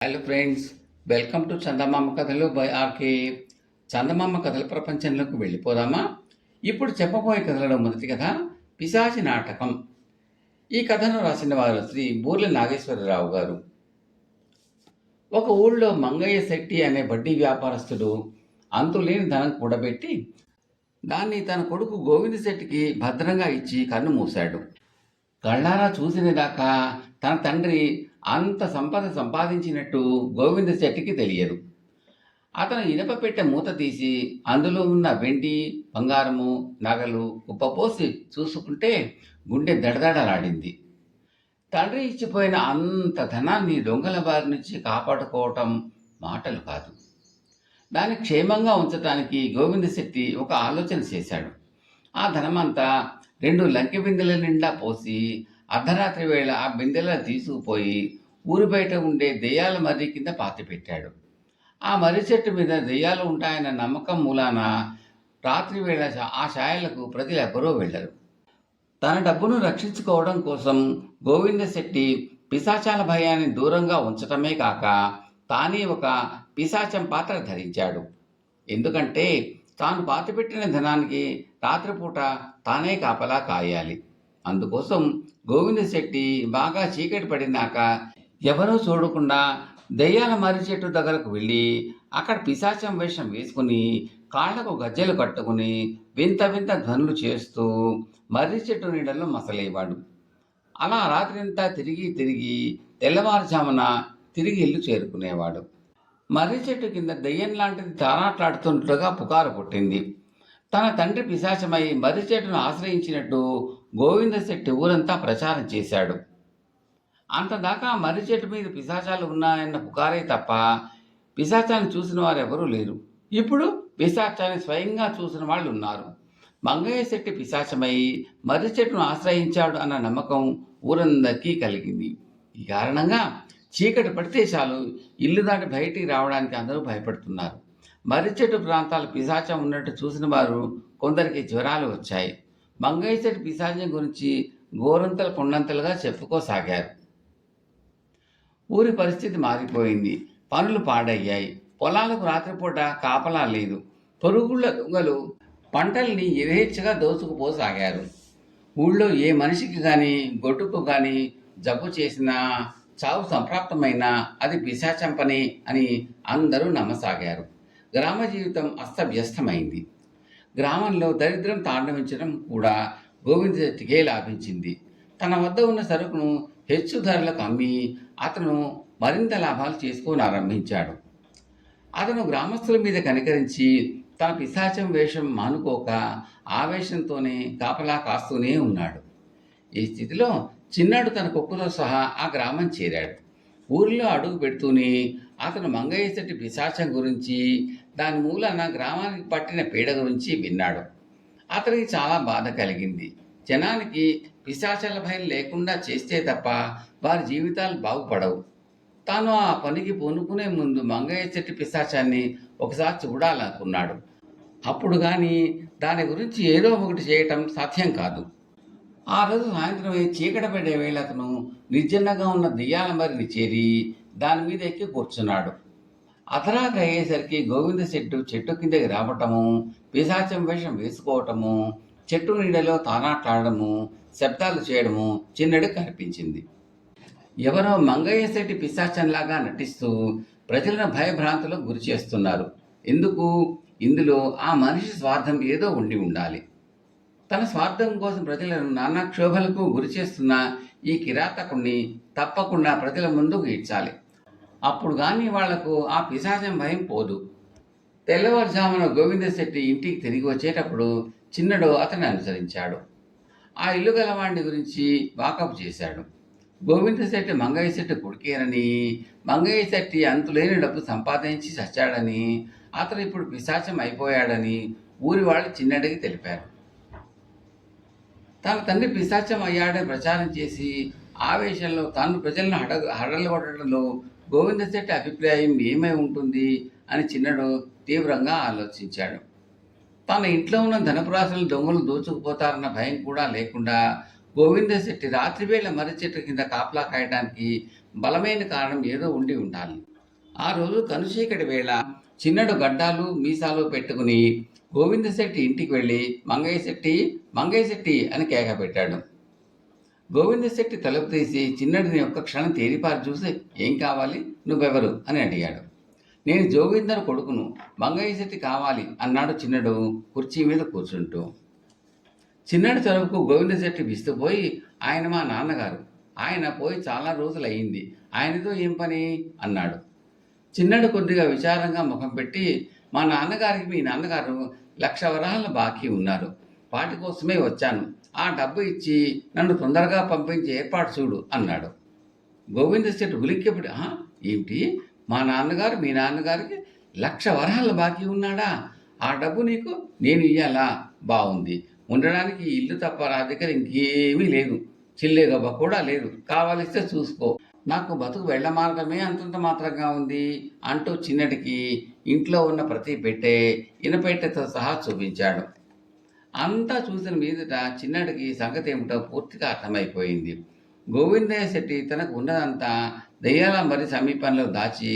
Hello friends, welcome to చందమామ కథలు by RK. చందమామ కథల ప్రపంచంలోకి వెళ్ళిపోదామా? ఇప్పుడు చెప్పబోయే కథలలో మొదటి కథ పిశాచి నాటకం. ఈ కథను రాసిన వారు శ్రీ బూర్ల నాగేశ్వరరావు గారు. ఒక ఊళ్ళో మంగయ్య శెట్టి అనే వడ్డీ వ్యాపారస్తుడు అంతులేని ధనం కూడబెట్టి దాన్ని తన కొడుకు గోవింద శెట్టికి భద్రంగా ఇచ్చి కన్ను మూశాడు. కళ్ళారా చూసినదాకా తన తండ్రి అంత సంపద సంపాదించినట్టు గోవింద శెట్టికి తెలియదు. అతను ఇనప పెట్టె మూత తీసి అందులో ఉన్న వెండి, బంగారము, నగలు కుప్పపోసి చూసుకుంటే గుండె దడదడలాడింది. తండ్రి ఇచ్చిపోయిన అంత ధనాన్ని దొంగల బారి నుంచి కాపాడుకోవటం మాటలు కాదు. దాన్ని క్షేమంగా ఉంచటానికి గోవింద శెట్టి ఒక ఆలోచన చేశాడు. ఆ ధనమంతా 2 లంకె బిందెల నిండా పోసి అర్ధరాత్రి వేళ ఆ బిందెల తీసుకుపోయి ఊరి బయట ఉండే దెయ్యాల మర్రి కింద పాతిపెట్టాడు. ఆ మర్రి చెట్టు మీద దెయ్యాలు ఉంటాయన్న నమ్మకం మూలాన రాత్రి వేళ ఆ ఛాయలకు ప్రజలు ఎవ్వరూ వెళ్ళరు. తన డబ్బును రక్షించుకోవడం కోసం గోవింద శెట్టి పిశాచాల భయాన్ని దూరంగా ఉంచటమే కాక తానే ఒక పిశాచం పాత్ర ధరించాడు. ఎందుకంటే తాను పాతిపెట్టిన ధనానికి రాత్రిపూట తానే కాపలా కాయాలి. అందుకోసం గోవింద శెట్టి బాగా చీకటి పడినాక ఎవరూ చూడకుండా దెయ్యాల మర్రి చెట్టు దగ్గరకు వెళ్ళి అక్కడ పిశాచం వేషం వేసుకుని కాళ్లకు గజ్జెలు కట్టుకుని వింత వింత ధ్వనులు చేస్తూ మర్రి చెట్టు నీడల్లో మసలేవాడు. అలా రాత్రంతా తిరిగి తిరిగి తెల్లవారుజామున తిరిగి ఇల్లు చేరుకునేవాడు. మర్రి చెట్టు కింద దెయ్యం లాంటిది తారాట్లాడుతున్నట్లుగా పుకారు పుట్టింది. తన తండ్రి పిశాచమై మర్రి చెట్టును ఆశ్రయించినట్టు గోవింద శెట్టి ఊరంతా ప్రచారం చేశాడు. అంతదాకా మర్రి చెట్టు మీద పిశాచాలు ఉన్నాయన్న పుకారే తప్ప పిశాచాన్ని చూసిన వారు ఎవరూ లేరు. ఇప్పుడు పిశాచాన్ని స్వయంగా చూసిన వాళ్ళు ఉన్నారు. మంగయ్య శెట్టి పిశాచమై మర్రి చెట్టును ఆశ్రయించాడు అన్న నమ్మకం ఊరందరికీ కలిగింది. ఈ కారణంగా చీకటి పడితే చాలు ఇల్లు దాటి బయటికి రావడానికి అందరూ భయపడుతున్నారు. మర్రి చెట్టు ప్రాంతాలు పిశాచం ఉన్నట్టు చూసిన వారు కొందరికి జ్వరాలు వచ్చాయి. మంగయ్య శెట్టి పిశాచం గురించి గోరంతలు కొండంతలుగా చెప్పుకోసాగారు. ఊరి పరిస్థితి మారిపోయింది. పనులు పాడయ్యాయి. పొలాలకు రాత్రిపూట కాపలా లేదు. పొరుగుళ్ళ దొంగలు పంటల్ని యథేచ్ఛగా దోచుకుపోసాగారు. ఊళ్ళో ఏ మనిషికి కానీ గొడ్డుకు కానీ జబ్బు చేసినా చావు సంప్రాప్తమైనా అది పిశాచం పని అని అందరూ నమ్మసాగారు. గ్రామ జీవితం అస్తవ్యస్తమైంది. గ్రామంలో దరిద్రం తాండవించడం కూడా గోవింద శెట్టికే లాభించింది. తన వద్ద ఉన్న సరుకును హెచ్చు ధరలకు అమ్మి అతను మరింత లాభాలు చేసుకోనారంభించాడు. అతను గ్రామస్తుల మీద కనికరించి తన పిశాచం వేషం మానుకోక ఆవేశంతోనే కాపలా కాస్తూనే ఉన్నాడు. ఈ స్థితిలో చిన్నాడు తన కుక్కతో సహా ఆ గ్రామం చేరాడు. ఊరిలో అడుగు పెడుతూనే అతను మంగయ్య శెట్టి పిశాచం గురించి, దాని మూలన గ్రామానికి పట్టిన పీడ గురించి విన్నాడు. అతనికి చాలా బాధ కలిగింది. జనానికి పిశాచాల భయం లేకుండా చేస్తే తప్ప వారి జీవితాలు బాగుపడవు. తాను ఆ పనికి పూనుకునే ముందు మంగయ్య శెట్టి పిశాచాన్ని ఒకసారి చూడాలనుకున్నాడు. అప్పుడు కానీ దాని గురించి ఏదో ఒకటి చేయటం సాధ్యం కాదు. ఆ రోజు సాయంత్రమే చీకట పడే వేళ అతను నిర్జనంగా ఉన్న దెయ్యాల మర్రిని చేరి దాని మీద ఎక్కి కూర్చున్నాడు. అర్ధరాత్రి అయ్యేసరికి గోవింద చెట్టు కిందకి రావటము, పిశాచం వేషం వేసుకోవటము, చెట్టు నీడలో తానాట్లాడము, శబ్దాలు చేయడము చిన్నడు కనిపించింది. ఎవరో మంగయ్య శెట్టి పిశాచంలాగా నటిస్తూ ప్రజలను భయభ్రాంతులకు గురి చేస్తున్నారు. ఎందుకు? ఇందులో ఆ మనిషి స్వార్థం ఏదో ఉండి ఉండాలి. తన స్వార్థం కోసం ప్రజలను నానా క్షోభలకు గురి చేస్తున్న ఈ కిరాతకుణ్ణి తప్పకుండా ప్రజల ముందుకు ఈడ్చాలి. అప్పుడు కానీ వాళ్లకు ఆ పిశాచం భయం పోదు. తెల్లవారుజామున గోవింద శెట్టి ఇంటికి తిరిగి వచ్చేటప్పుడు చిన్నడు అతన్ని అనుసరించాడు. ఆ ఇల్లు గలవాడిని గురించి వాకప్ చేశాడు. గోవింద శెట్టి మంగయ్య శెట్టి కొడుకేనని, మంగయ్య శెట్టి అంతులేని డబ్బు సంపాదించి చచ్చాడని, అతను ఇప్పుడు పిశాచం అయిపోయాడని ఊరి వాళ్ళు చిన్నడికి తెలిపారు. తన తండ్రి పిశాచం అయ్యాడని ప్రచారం చేసి ఆవేశంలో తాను ప్రజలను హడలగొట్టడంలో గోవింద శెట్టి అభిప్రాయం ఏమై ఉంటుంది అని చిన్నడు తీవ్రంగా ఆలోచించాడు. తన ఇంట్లో ఉన్న ధనపురాశులను దొంగలు దోచుకుపోతారన్న భయం కూడా లేకుండా గోవిందశెట్టి రాత్రివేళ మర్రి చెట్టు కింద కాపలా కాయడానికి బలమైన కారణం ఏదో ఉండి ఉండాలి. ఆ రోజు కనుచీకటి వేళ చిన్నడు గడ్డాలు మీసాలు పెట్టుకుని గోవిందశెట్టి ఇంటికి వెళ్ళి మంగయ్య శెట్టి అని కేక పెట్టాడు. గోవిందశెట్టి తలుపు తీసి చిన్నడిని ఒక్క క్షణం తేరిపారి చూసి, ఏం కావాలి, నువ్వెవరు అని అడిగాడు. నేను జోగిందర్ కొడుకును, మంగయ్య శెట్టి కావాలి అన్నాడు చిన్నడు కుర్చీ మీద కూర్చుంటూ. చిన్నడి చదువుకు గోవిందశెట్టి విస్తుపోయి, ఆయన మా నాన్నగారు, ఆయన పోయి చాలా రోజులయ్యింది, ఆయనతో ఏం పని అన్నాడు. చిన్నడు కొద్దిగా విచారంగా ముఖం పెట్టి, మా నాన్నగారికి మీ నాన్నగారు 1,00,000 వరహాల బాకీ ఉన్నారు, వాటి కోసమే వచ్చాను, ఆ డబ్బు ఇచ్చి నన్ను తొందరగా పంపించి ఏర్పాటు చూడు అన్నాడు. గోవిందశెట్టి ఉలిక్కిపడి, ఏమిటి, మా నాన్నగారు మీ నాన్నగారికి 1,00,000 వరహాల బాకీ ఉన్నాడా? ఆ డబ్బు నీకు నేను ఇయ్యాలా? బాగుంది, ఉండడానికి ఇల్లు తప్ప నా దగ్గర ఇంకేమీ లేదు, చిల్లే గబ్బ కూడా లేదు, కావలిస్తే చూసుకో, నాకు బతుకు వెళ్ళ మార్గమే అంతంత మాత్రంగా ఉంది అంటూ చిన్నడికి ఇంట్లో ఉన్న ప్రతి పెట్టె ఇనపెట్టెతో సహా చూపించాడు. అంతా చూసిన మీదట చిన్నడికి సంగతి ఏమిటో పూర్తిగా అర్థమైపోయింది. గోవిందయ్య శెట్టి తనకు ఉన్నదంతా దెయ్యాల మరి సమీపంలో దాచి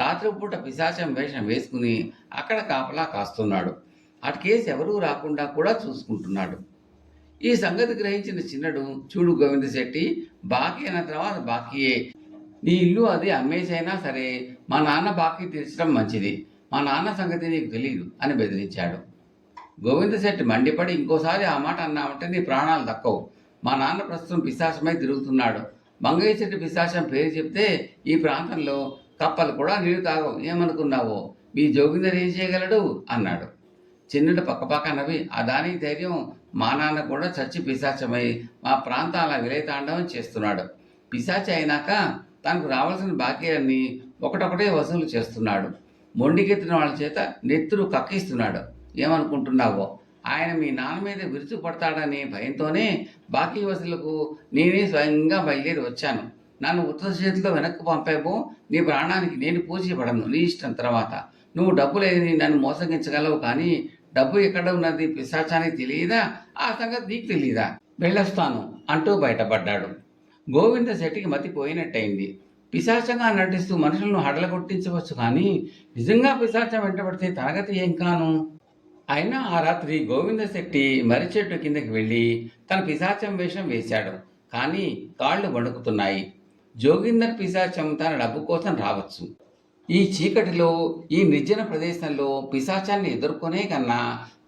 రాత్రిపూట పిశాచం వేషం వేసుకుని అక్కడ కాపలా కాస్తున్నాడు. అటుకేసి ఎవరూ రాకుండా కూడా చూసుకుంటున్నాడు. ఈ సంగతి గ్రహించిన చిన్నడు, చూడు గోవిందశెట్టి, బాకీ అయిన తర్వాత బాకీయే, నీ ఇల్లు అది అమ్మేసైనా సరే మా నాన్న బాకీ తీర్చడం మంచిది, మా నాన్న సంగతి నీకు తెలియదు అని బెదిరించాడు. గోవిందశెట్టి మండిపడి, ఇంకోసారి ఆ మాట అన్నామంటే నీ ప్రాణాలు దక్కవు, మా నాన్న ప్రస్తుతం పిశాచమై తిరుగుతున్నాడు, మంగయ్య శెట్టి పిశాచం పేరు చెప్తే ఈ ప్రాంతంలో కప్పలు కూడా నీరు తాగవు, ఏమనుకున్నావో, మీ జోగిందర్ ఏం చేయగలడు అన్నాడు. చిన్నడు పక్కపక్క నవ్వి, ఆ దానికి ధైర్యం మా నాన్న కూడా చచ్చి పిశాచమై మా ప్రాంతాల విలయతాండవం చేస్తున్నాడు, పిశాచి అయినాక తనకు రావాల్సిన బాకీలన్నీ ఒకటొకటే వసూలు చేస్తున్నాడు, మొండికెత్తిన వాళ్ళ చేత నెత్తురు కక్కిస్తున్నాడు, ఏమనుకుంటున్నావో, ఆయన మీ నాన్న మీద విరుచుపడతాడనే భయంతోనే బాకీ వసూలకు నేనే స్వయంగా బయలుదేరి వచ్చాను, నన్ను ఉత్తర చేతిలో వెనక్కు పంపావో నీ ప్రాణానికి నేను పూజపడను, నీ ఇష్టం, తర్వాత నువ్వు డబ్బు లేని నన్ను మోసగించగలవు, కానీ డబ్బు ఎక్కడ ఉన్నది పిశాచానికి తెలియదా, ఆ సంగతి నీకు తెలియదా, వెళ్ళొస్తాను అంటూ బయటపడ్డాడు. గోవిందశెట్టికి మతిపోయినట్టయింది. పిశాచంగా నటిస్తూ మనుషులను హడలగొట్టించవచ్చు, కానీ నిజంగా పిశాచం వెంటబడితే తరగతి ఏం కాను. అయినా ఆ రాత్రి గోవిందశెట్టి మర్రి చెట్టు కిందకి వెళ్ళి తన పిశాచం వేషం వేశాడు, కానీ కాళ్ళు వణుకుతున్నాయి. జోగిందర్ పిశాచం తన డబ్బు కోసం రావచ్చు. ఈ చీకటిలో, ఈ నిర్జన ప్రదేశంలో పిశాచాన్ని ఎదుర్కొనే కన్నా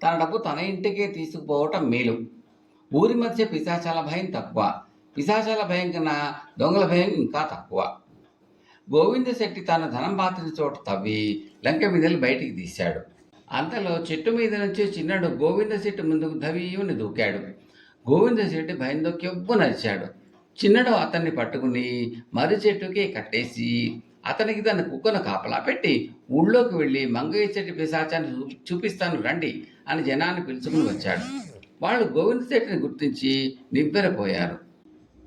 తన డబ్బు తన ఇంటికే తీసుకుపోవటం మేలు. ఊరి మధ్య పిశాచాల భయం తక్కువ, పిశాచాల భయం కన్నా దొంగల భయం ఇంకా తక్కువ. గోవిందశెట్టి తన ధనం పాత్ర చోట తవ్వి లంక మీదలు బయటికి తీశాడు. అంతలో చెట్టు మీద నుంచి చిన్నడు గోవిందశెట్టి ముందుకు ధవీయుని దూకాడు. గోవిందశెట్టి భయంతో కెవ్వు నరిచాడు. చిన్నడు అతన్ని పట్టుకుని మర్రి చెట్టుకి కట్టేసి అతనికి తన కుక్కను కాపలా పెట్టి ఊళ్ళోకి వెళ్ళి మంగయ్య శెట్టి పిశాచాన్ని చూపిస్తాను రండి అని జనాన్ని పిలుచుకుని వచ్చాడు. వాళ్ళు గోవిందశెట్టిని గుర్తించి నివ్వెరపోయారు.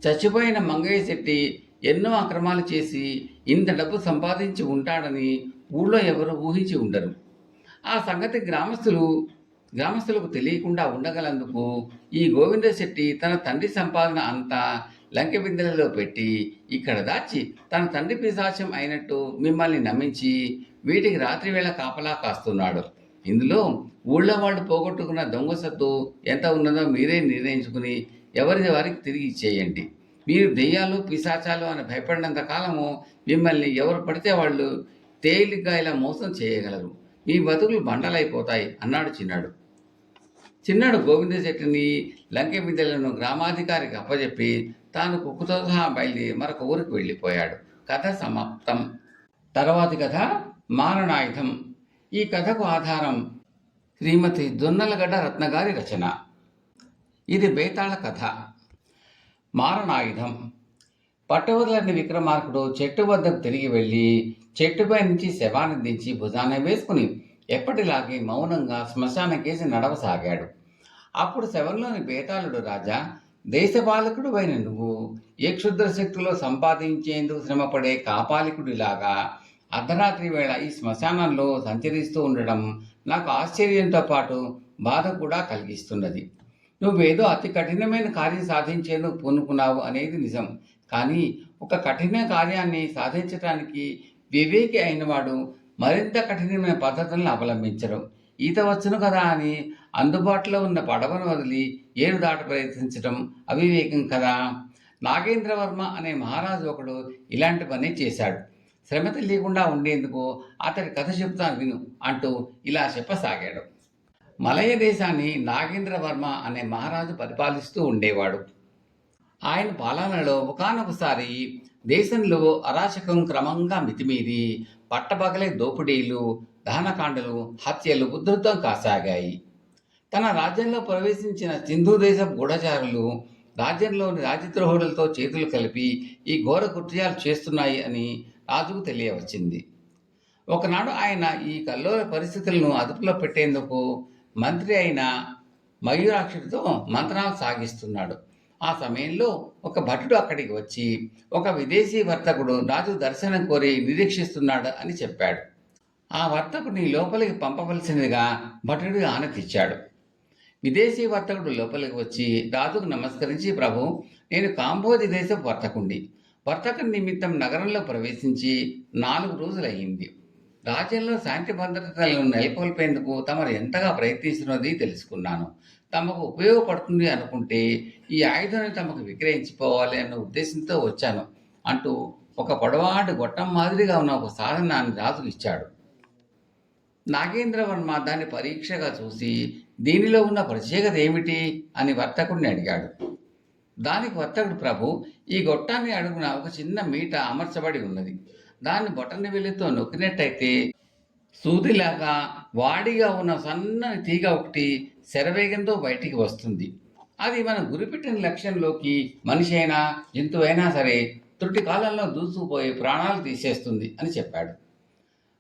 చచ్చిపోయిన మంగయ్య శెట్టి ఎన్నో అక్రమాలు చేసి ఇంత డబ్బు సంపాదించి ఉంటాడని ఊళ్ళో ఎవరు ఊహించి ఉండరు. ఆ సంగతి గ్రామస్తులకు తెలియకుండా ఉండగలందుకు ఈ గోవిందశెట్టి తన తండ్రి సంపాదన అంతా లంకె బిందెలలో పెట్టి ఇక్కడ దాచి తన తండ్రి పిశాచం అయినట్టు మిమ్మల్ని నమ్మించి వీటికి రాత్రివేళ కాపలా కాస్తున్నాడు. ఇందులో ఊళ్ళో వాళ్ళు పోగొట్టుకున్న దొంగ సత్తు ఎంత ఉన్నదో మీరే నిర్ణయించుకుని ఎవరిది వారికి తిరిగి ఇచ్చేయండి. మీరు దెయ్యాలు పిశాచాలు అని భయపడినంత కాలము మిమ్మల్ని ఎవరు పడితే వాళ్ళు తేలిగ్గా ఇలా మోసం చేయగలరు, మీ బతుకులు బండలైపోతాయి అన్నాడు చిన్నాడు. చిన్నాడు గోవిందశెట్టిని లంకె బిందెలను గ్రామాధికారికి అప్పచెప్పి తాను కుక్కుతో సహా బయలుదేరి మరొక ఊరికి వెళ్ళిపోయాడు. కథ సమాప్తం. తర్వాతి కథ మారణాయుధం. ఈ కథకు ఆధారం శ్రీమతి జొన్నలగడ్డ రత్నగారి రచన. ఇది బేతాళ కథ. మారణాయుధం. పట్టవదలని విక్రమార్కుడు చెట్టు వద్దకు తిరిగి వెళ్ళి చెట్టుపై నుంచి శవాన్ని దించి భుజాన వేసుకుని ఎప్పటిలాగే మౌనంగా శ్మశానకేసి నడవసాగాడు. అప్పుడు శవంలోని బేతాళుడు, రాజా, దేశపాలకుడు అయిన నువ్వు ఏ క్షుద్ర శక్తిలో సంపాదించేందుకు శ్రమపడే కాపాలికుడిలాగా అర్ధరాత్రి వేళ ఈ శ్మశానంలో సంచరిస్తూ ఉండడం నాకు ఆశ్చర్యంతో పాటు బాధ కూడా కలిగిస్తున్నది. నువ్వేదో అతి కఠినమైన కార్యం సాధించేందుకు పూనుకున్నావు అనేది నిజం. కానీ ఒక కఠిన కార్యాన్ని సాధించటానికి వివేకి అయినవాడు మరింత కఠినమైన పద్ధతులను అవలంబించడం. ఈత వచ్చును కదా అని అందుబాటులో ఉన్న పడవను వదిలి ఏరు దాట ప్రయత్నించడం అవివేకం కదా. నాగేంద్రవర్మ అనే మహారాజు ఒకడు ఇలాంటి పని చేశాడు. శ్రమ తెలియకుండా ఉండేందుకు అతడి కథ చెబుతాను విను అంటూ ఇలా చెప్పసాగాడు. మలయ దేశాన్ని నాగేంద్రవర్మ అనే మహారాజు పరిపాలిస్తూ ఉండేవాడు. ఆయన పాలనలో ఒకానొకసారి దేశంలో అరాచకం క్రమంగా మితిమీరి పట్టపగలే దోపిడీలు, దహనకాండలు, హత్యలు ఉధృతం కాసాగాయి. తన రాజ్యంలో ప్రవేశించిన సింధు దేశపు గూఢచారులు రాజ్యంలోని రాజద్రోహులతో చేతులు కలిపి ఈ ఘోర కృత్యాలు చేస్తున్నాయి అని రాజుకు తెలియవచ్చింది. ఒకనాడు ఆయన ఈ కల్లోల పరిస్థితులను అదుపులో పెట్టేందుకు మంత్రి అయిన మయూరాక్షుడితో మంత్రాలు సాగిస్తున్నాడు. ఆ సమయంలో ఒక భటుడు అక్కడికి వచ్చి ఒక విదేశీ వర్తకుడు రాజు దర్శనం కోరి నిరీక్షిస్తున్నాడు అని చెప్పాడు. ఆ వర్తకుడిని లోపలికి పంపవలసినదిగా భటుడు ఆనతిచ్చాడు. విదేశీ వర్తకుడు లోపలికి వచ్చి రాజుకు నమస్కరించి, ప్రభు, నేను కాంబోజి దేశపు వర్తకుని నిమిత్తం నగరంలో ప్రవేశించి 4 రోజులయ్యింది. రాజ్యంలో శాంతి భద్రతలను నెలకొల్పేందుకు తమరు ఎంతగా ప్రయత్నిస్తున్నది తెలుసుకున్నాను. తమకు ఉపయోగపడుతుంది అనుకుంటే ఈ ఆయుధాన్ని తమకు విక్రయించిపోవాలి అన్న ఉద్దేశంతో వచ్చాను అంటూ ఒక పొడవాటి గొట్టం మాదిరిగా ఉన్న ఒక సాధనాన్ని రాజుకు ఇచ్చాడు. నాగేంద్రవర్మ దాన్ని పరీక్షగా చూసి దీనిలో ఉన్న ప్రత్యేకత ఏమిటి అని వర్తకుడిని అడిగాడు. దానికి వర్తకుడు, ప్రభు, ఈ గొట్టాన్ని అడుగున ఒక చిన్న మీట అమర్చబడి ఉన్నది. దాన్ని బొటన వేలితో నొక్కినట్టయితే సూదిలాగా వాడిగా ఉన్న సన్నని తీగ ఒకటి శరవేగంతో బయటికి వస్తుంది. అది మనం గురిపెట్టిన లక్ష్యంలోకి మనిషి అయినా జంతువైనా సరే త్రుటి కాలంలో దూసుకుపోయి ప్రాణాలు తీసేస్తుంది అని చెప్పాడు.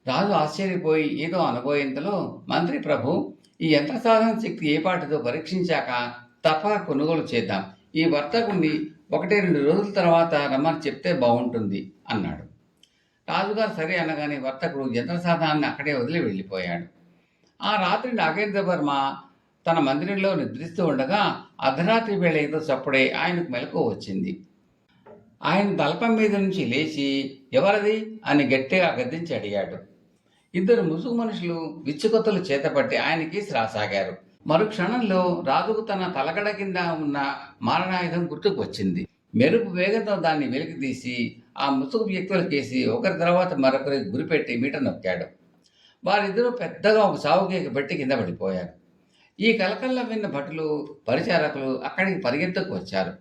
రాజు ఆశ్చర్యపోయి ఏదో అనబోయేంతలో మంత్రి, ప్రభు, ఈ యంత్ర సాధన శక్తి ఏపాటితో పరీక్షించాక తప్పక కొనుగోలు చేద్దాం. ఈ వర్తకుడిని 1-2 రోజుల తర్వాత రమ్మని చెప్తే బాగుంటుంది అన్నాడు. రాజుగారు సరే అనగానే వర్తకుడు యంత్ర సాధనాన్ని అక్కడే వదిలి వెళ్ళిపోయాడు. ఆ రాత్రి నాగేంద్రవర్మ తన మందిరంలో నిద్రిస్తూ ఉండగా అర్ధరాత్రి వేళ ఏదో చప్పుడే ఆయనకు మెలకువ వచ్చింది. ఆయన తలపం మీద నుంచి లేచి ఎవరది అని గట్టిగా గద్దించి అడిగాడు. 2 ముసుగు మనుషులు విచ్చుకొత్తలు చేతపట్టి ఆయనకి రాసాగారు. మరుక్షణంలో రాజుకు తన తలగడ కింద ఉన్న మారణాయుధం గుర్తుకు వచ్చింది. మెరుపు వేగంతో దాన్ని వెలికి తీసి ఆ ముసుగు వ్యక్తులకేసి ఒకరి తర్వాత మరొకరికి గురిపెట్టి మీట నొక్కాడు. వారిద్దరూ పెద్దగా ఒక సావుకేక పెట్టి కింద పడిపోయారు. ఈ కలకల్ల విన్న భటులు, పరిచారకులు అక్కడికి పరిగెత్తుకు వచ్చారు.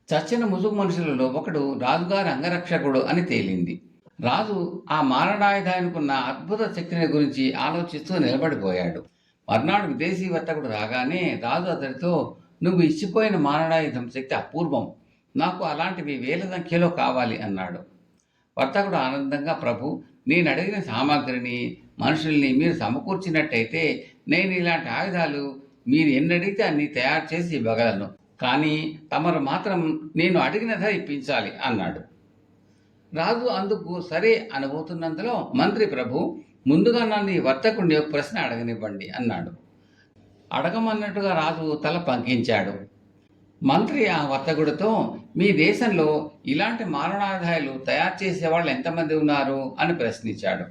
చచ్చిన ముసుగు మనుషులలో ఒకడు రాజుగారి అంగరక్షకుడు అని తేలింది. రాజు ఆ మారణాయుధానికున్న అద్భుత శక్తిని గురించి ఆలోచిస్తూ నిలబడిపోయాడు. మర్నాడు విదేశీ వర్తకుడు రాగానే రాజు అతడితో, నువ్వు ఇచ్చిపోయిన మారణాయుధం శక్తి అపూర్వం, నాకు అలాంటివి వేల సంఖ్యలో కావాలి అన్నాడు. వర్తకుడు ఆనందంగా, ప్రభు, నేను అడిగిన సామాగ్రిని మనుషుల్ని మీరు సమకూర్చినట్టయితే నేను ఇలాంటి ఆయుధాలు మీరు ఎన్నడిగితే అన్ని తయారు చేసి ఇవ్వగలను. కానీ తమరు మాత్రం నేను అడిగిన ధర ఇప్పించాలి అన్నాడు. రాజు అందుకు సరే అనబోతున్నంతలో మంత్రి, ప్రభు, ముందుగా నన్ను ఈ వర్తకుడిని ఒక ప్రశ్న అడగనివ్వండి అన్నాడు. అడగమన్నట్టుగా రాజు తల పంకించాడు. మంత్రి ఆ వర్తకుడితో, మీ దేశంలో ఇలాంటి మారణాయుధాలు తయారు చేసేవాళ్ళు ఎంతమంది ఉన్నారు అని ప్రశ్నించాడు.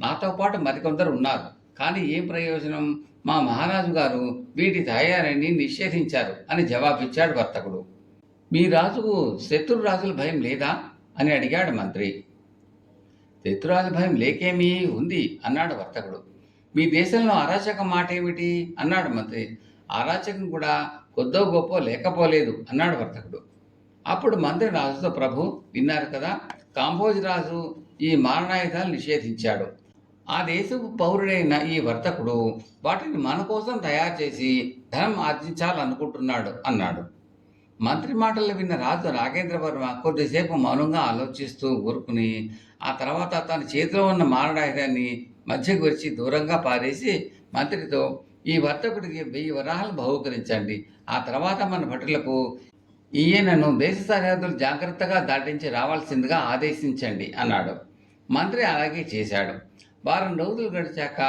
నాతో పాటు మరికొందరు ఉన్నారు, కానీ ఏం ప్రయోజనం, మా మహారాజు గారు వీటి తయారీని నిషేధించారు అని జవాబిచ్చాడు వర్తకుడు. మీ రాజుకు శత్రు రాజుల భయం లేదా అని అడిగాడు మంత్రి. శత్రురాజు భయం లేకేమీ ఉంది అన్నాడు వర్తకుడు. మీ దేశంలో అరాచకం మాట ఏమిటి అన్నాడు మంత్రి. అరాచకం కూడా కొద్దో గొప్ప లేకపోలేదు అన్నాడు వర్తకుడు. అప్పుడు మంత్రి రాజుతో, ప్రభు, విన్నారు కదా, కాంబోజ్ రాజు ఈ మారణాయుధాలు నిషేధించాడు. ఆ దేశపు పౌరుడైన ఈ వర్తకుడు వాటిని మన కోసం తయారు చేసి ధనం ఆర్జించాలనుకుంటున్నాడు అన్నాడు. మంత్రి మాటలు విన్న రాజు నాగేంద్రవర్మ కొద్దిసేపు మౌనంగా ఆలోచిస్తూ ఊరుకుని ఆ తర్వాత తన చేతిలో ఉన్న మారణాయుధాన్ని మధ్యకు వచ్చి దూరంగా పారేసి మంత్రితో, ఈ వర్తకుడికి 1000 వరాహాలు బహూకరించండి. ఆ తర్వాత మన భటులకు ఈయనను దేశ సరిహద్దులు జాగ్రత్తగా దాటించి రావాల్సిందిగా ఆదేశించండి అన్నాడు. మంత్రి అలాగే చేశాడు. 1 వారం రోజులు గడిచాక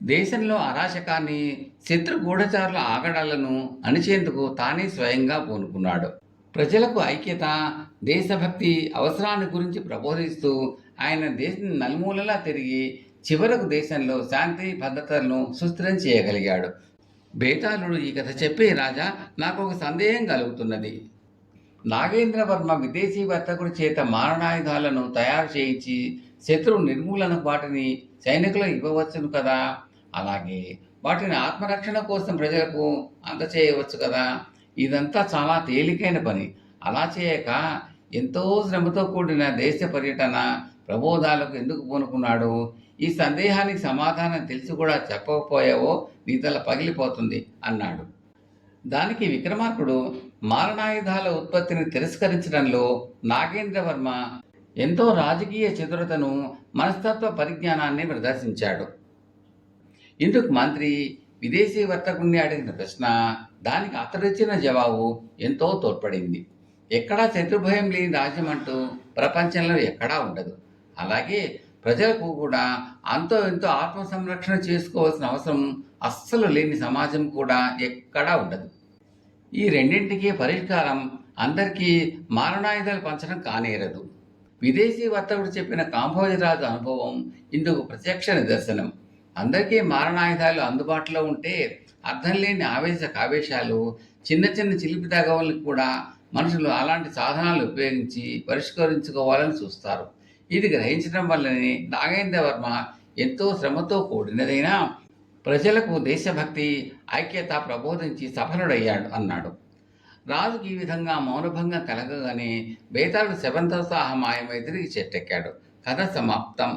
దేశంలో అరాచకాన్ని, శత్రు గూఢచారుల ఆగడాలను అణిచేందుకు తానే స్వయంగా పూనుకున్నాడు. ప్రజలకు ఐక్యత, దేశభక్తి అవసరాన్ని గురించి ప్రబోధిస్తూ ఆయన దేశం నలుమూలలా తిరిగి చివరకు దేశంలో శాంతి భద్రతలను సుస్థిరం చేయగలిగాడు. బేతాళుడు ఈ కథ చెప్పి, రాజా, నాకు ఒక సందేహం కలుగుతున్నది. నాగేంద్రవర్మ విదేశీ వర్తకుడి చేత మారణాయుధాలను తయారు చేయించి శత్రువు నిర్మూలనకు వాటిని సైనికులకు ఇవ్వవచ్చును కదా, అలాగే వాటిని ఆత్మరక్షణ కోసం ప్రజలకు అందచేయవచ్చు కదా. ఇదంతా చాలా తేలికైన పని. అలా చేయక ఎంతో శ్రమతో కూడిన దేశ పర్యటన ప్రబోధాలకు ఎందుకు పూనుకున్నాడు? ఈ సందేహానికి సమాధానం తెలిసి కూడా చెప్పకపోయావో నీ తల పగిలిపోతుంది అన్నాడు. దానికి విక్రమార్కుడు మారణాయుధాల ఉత్పత్తిని తిరస్కరించడంలో నాగేంద్రవర్మ ఎంతో రాజకీయ చతురతను, మనస్తత్వ పరిజ్ఞానాన్ని ప్రదర్శించాడు. ఇందుకు మంత్రి విదేశీ వర్తకుడిని అడిగిన ప్రశ్న, దానికి అతడిచ్చిన జవాబు ఎంతో తోడ్పడింది. ఎక్కడా శత్రుభయం లేని రాజ్యం అంటూ ప్రపంచంలో ఎక్కడా ఉండదు. అలాగే ప్రజలకు కూడా అంతో ఎంతో ఆత్మ సంరక్షణ చేసుకోవాల్సిన అవసరం అస్సలు లేని సమాజం కూడా ఎక్కడా ఉండదు. ఈ రెండింటికి పరిష్కారం అందరికీ మారణాయుధాలు పంచడం కానేరదు. విదేశీ వర్తకుడు చెప్పిన కాంభోజరాజు అనుభవం ఇందుకు ప్రత్యక్ష నిదర్శనం. అందరికీ మారణాయుధాలు అందుబాటులో ఉంటే అర్థం లేని ఆవేశ కావేశాలు, చిన్న చిన్న చిలిపి తగవలను కూడా మనుషులు అలాంటి సాధనాలు ఉపయోగించి పరిష్కరించుకోవాలని చూస్తారు. ఇది గ్రహించడం వల్లనే నాగేంద్రవర్మ ఎంతో శ్రమతో కూడినదైనా ప్రజలకు దేశభక్తి, ఐక్యత ప్రబోధించి సఫలుడయ్యాడు అన్నాడు. రాజుకి ఈ విధంగా మౌనభంగం కలగగానే బేతాళుడు శవంతో సహా మాయమై తిరిగి చెట్టెక్కాడు. కథ సమాప్తం.